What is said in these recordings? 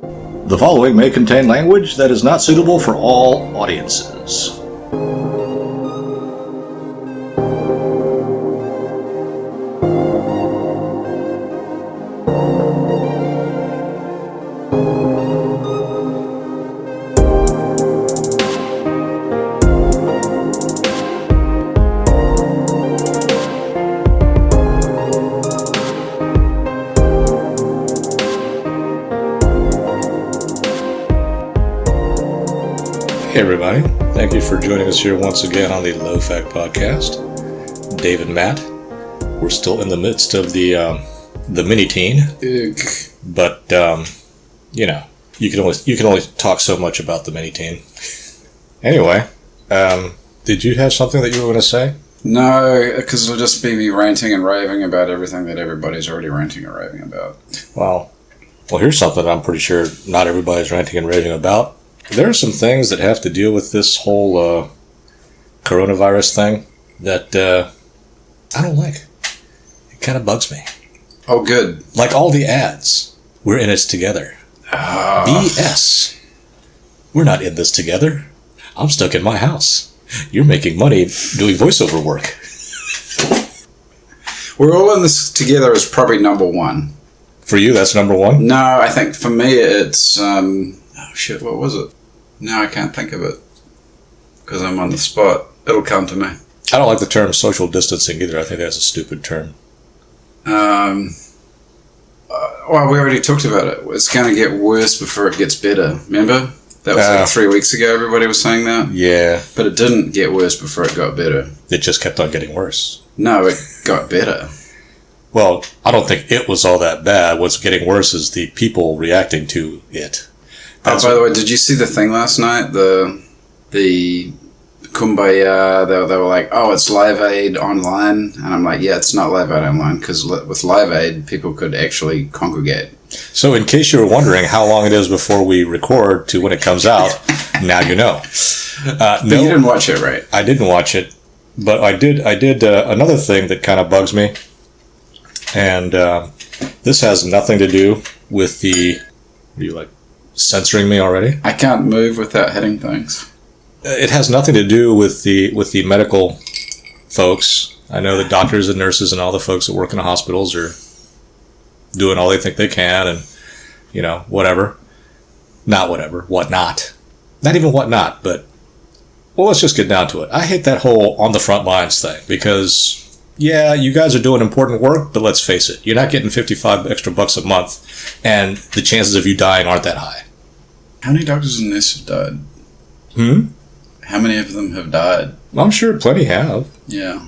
The following may contain language that is not suitable for all audiences. Hey everybody, thank you for joining us here once again on the Low Fact Podcast. Dave and Matt, we're still in the midst of the mini-teen, but you can only talk so much about the mini-teen. Anyway, did you have something that you were going to say? No, because it'll just be me ranting and raving about everything that everybody's already ranting and raving about. Well, here's something I'm pretty sure not everybody's ranting and raving about. There are some things that have to deal with this whole coronavirus thing that I don't like. It kind of bugs me. Oh, good. Like all the ads. We're in this together. BS. We're not in this together. I'm stuck in my house. You're making money doing voiceover work. We're all in this together is probably number one. For you, that's number one? No, I think for me it's... what was it? No, I can't think of it. Because I'm on the spot. It'll come to me. I don't like the term social distancing either. I think that's a stupid term. Well, we already talked about it. It's going to get worse before it gets better. Remember? That was like 3 weeks ago everybody was saying that? Yeah. But it didn't get worse before it got better. It just kept on getting worse. No, it got better. Well, I don't think it was all that bad. What's getting worse is the people reacting to it. By the way, did you see the thing last night? The Kumbaya, they were like, oh, it's Live Aid online. And I'm like, yeah, it's not Live Aid online, because with Live Aid, people could actually congregate. So in case you were wondering how long it is before we record to when it comes out, now you know. No, you didn't watch it, right? I didn't watch it, but I did another thing that kind of bugs me. And this has nothing to do with the... Are you like censoring me already? I can't move without hitting things. It has nothing to do with the medical folks. I know the doctors and nurses and all the folks that work in the hospitals are doing all they think they can, and whatever. Not whatever, whatnot. Not even whatnot, but well, let's just get down to it. I hate that whole on the front lines thing because yeah, you guys are doing important work, but let's face it, you're not getting $55 extra a month, and the chances of you dying aren't that high. How many doctors and nurses have died? How many of them have died? I'm sure plenty have. Yeah.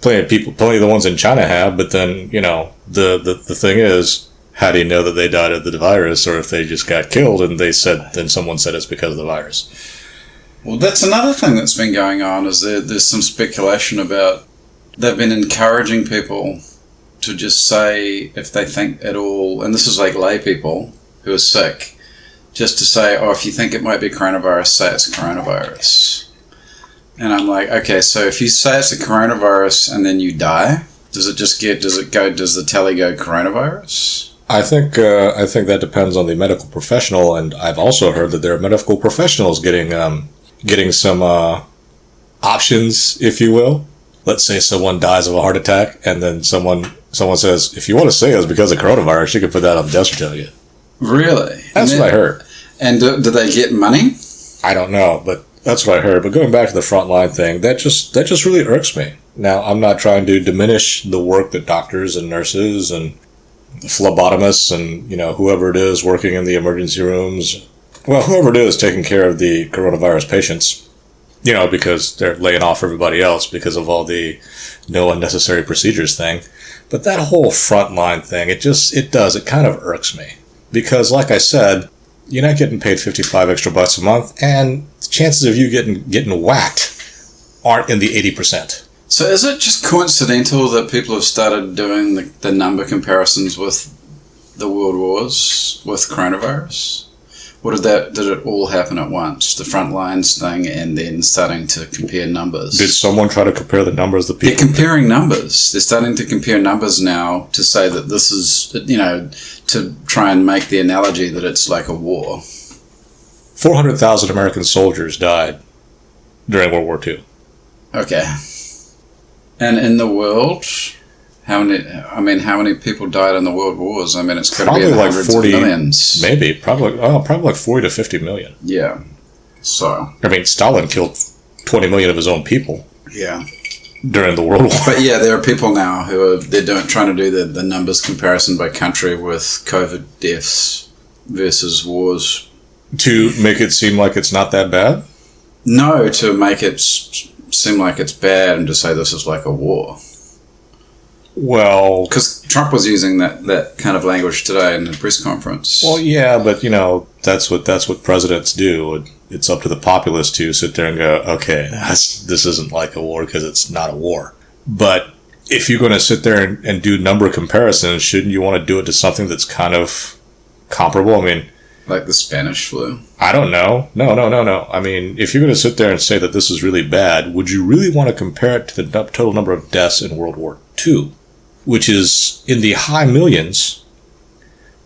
Plenty of the ones in China have, but then, the thing is, how do you know that they died of the virus, or if they just got killed and then someone said it's because of the virus? Well, that's another thing that's been going on, is there's some speculation about they've been encouraging people to just say if they think at all, and this is like lay people who are sick, just to say, oh, if you think it might be coronavirus, say it's coronavirus. And I'm like, okay, so if you say it's a coronavirus and then you die, does the tally go coronavirus? I think that depends on the medical professional, and I've also heard that there are medical professionals getting some options, if you will. Let's say someone dies of a heart attack, and then someone says, if you want to say it's because of coronavirus, you can put that on the death certificate. Really? That's what I heard. And do they get money? I don't know, but that's what I heard. But going back to the Frontline thing, that just really irks me. Now, I'm not trying to diminish the work that doctors and nurses and the phlebotomists and, whoever it is working in the emergency rooms, well, whoever it is taking care of the coronavirus patients, because they're laying off everybody else because of all the no unnecessary procedures thing. But that whole Frontline thing, it kind of irks me. Because, like I said, you're not getting paid $55 extra a month, and the chances of you getting whacked aren't in the 80%. So is it just coincidental that people have started doing the number comparisons with the world wars with coronavirus? Did it all happen at once? The Frontlines thing, and then starting to compare numbers. Did someone try to compare the numbers of people? They're comparing numbers. They're starting to compare numbers now to say that this is, to try and make the analogy that it's like a war. 400,000 American soldiers died during World War II. Okay. And in the world, how many people died in the world wars? I mean, it's got to be in like hundreds 40 of millions. Maybe, probably like 40 to 50 million. Yeah. So. I mean, Stalin killed 20 million of his own people. Yeah. During the World War. But yeah, there are people now who are trying to do the numbers comparison by country with COVID deaths versus wars. To make it seem like it's not that bad? No, to make it seem like it's bad and to say this is like a war. Well, because Trump was using that kind of language today in the press conference. Well, yeah, but that's what presidents do. It's up to the populace to sit there and go, okay, this isn't like a war because it's not a war. But if you're going to sit there and do number comparisons, shouldn't you want to do it to something that's kind of comparable? I mean, like the Spanish flu? I don't know. No. I mean, if you're going to sit there and say that this is really bad, would you really want to compare it to the total number of deaths in World War II, which is in the high millions,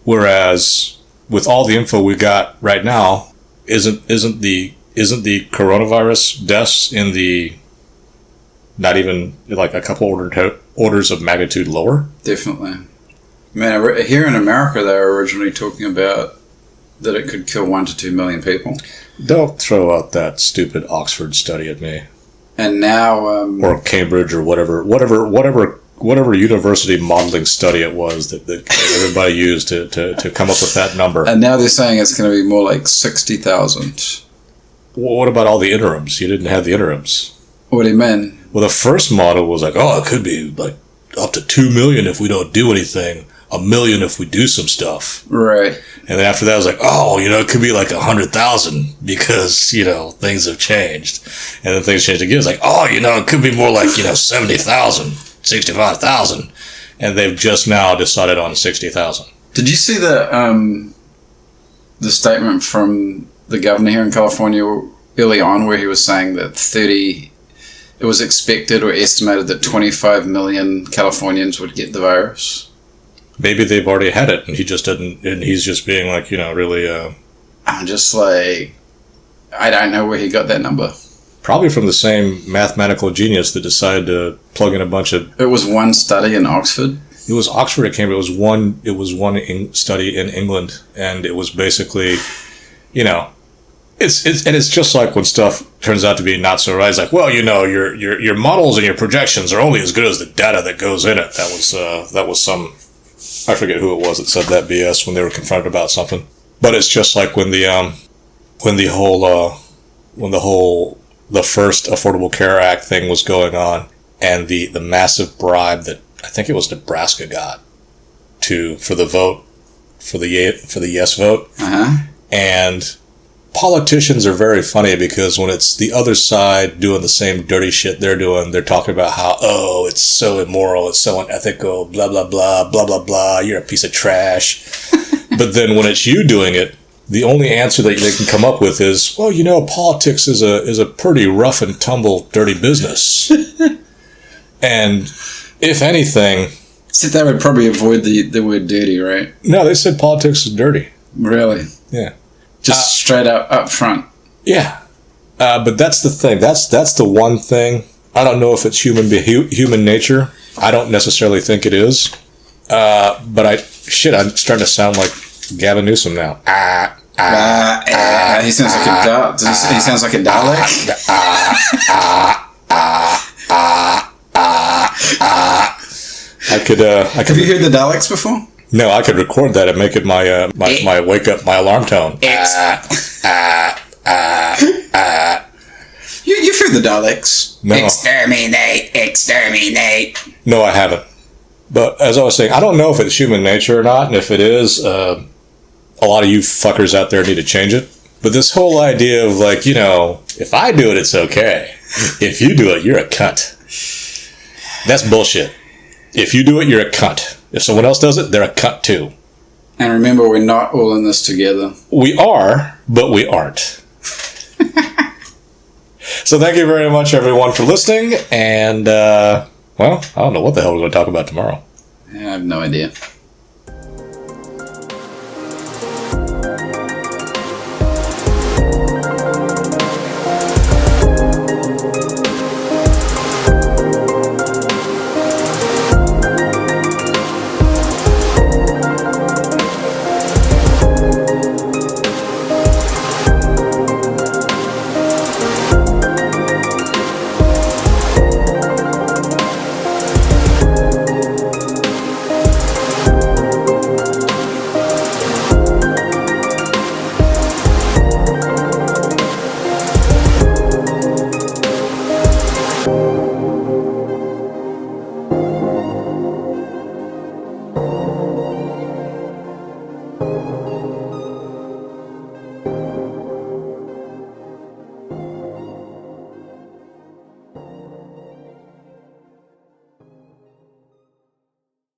whereas with all the info we got right now, isn't the coronavirus deaths in the not even like a couple orders of magnitude lower? Definitely. Man, here in America, they were originally talking about that it could kill 1 to 2 million people. Don't throw out that stupid Oxford study at me. And now, or Cambridge or whatever university modeling study it was that everybody used to come up with that number. And now they're saying it's going to be more like 60,000. Well, what about all the interims? You didn't have the interims. What do you mean? Well, the first model was like, oh, it could be like up to 2 million if we don't do anything. 1 million if we do some stuff. Right. And then after that, I was like, oh, it could be like 100,000 because, things have changed. And then things changed again. It's like, oh, it could be more like, 70,000, 65,000. And they've just now decided on 60,000. Did you see the statement from the governor here in California early on where he was saying that it was expected or estimated that 25 million Californians would get the virus? Maybe they've already had it, and he just didn't. And he's just being like, really. I'm just like, I don't know where he got that number. Probably from the same mathematical genius that decided to plug in a bunch of. It was one study in Oxford. It was Oxford. It came. It was one study in England, and it was basically, It's just like when stuff turns out to be not so right. It's like, well, your models and your projections are only as good as the data that goes in it. That was some. I forget who it was that said that BS when they were confronted about something. But it's just like when the first Affordable Care Act thing was going on, and the massive bribe that I think it was Nebraska got for the yes vote. Uh-huh. And politicians are very funny because when it's the other side doing the same dirty shit they're doing, they're talking about how, oh, it's so immoral, it's so unethical, blah, blah, blah, blah, blah, blah, you're a piece of trash. But then when it's you doing it, the only answer that they can come up with is, well, politics is a pretty rough and tumble, dirty business. And if anything... So they would probably avoid the word dirty, right? No, they said politics is dirty. Really? Yeah. Just straight up front. Yeah. But that's the thing. That's the one thing. I don't know if it's human nature. I don't necessarily think it is. But I'm starting to sound like Gavin Newsom now. He sounds like a he sounds like a Dalek. I could. Have you heard the Daleks before? No, I could record that and make it my wake up, my alarm tone. You've heard the Daleks. No. Exterminate. No, I haven't. But as I was saying, I don't know if it's human nature or not, and if it is, a lot of you fuckers out there need to change it. But this whole idea of like, if I do it, it's okay. If you do it, you're a cunt. That's bullshit. If you do it, you're a cunt. If someone else does it, they're a cunt too. And remember, we're not all in this together. We are, but we aren't. So thank you very much, everyone, for listening. And, well, I don't know what the hell we're going to talk about tomorrow. I have no idea.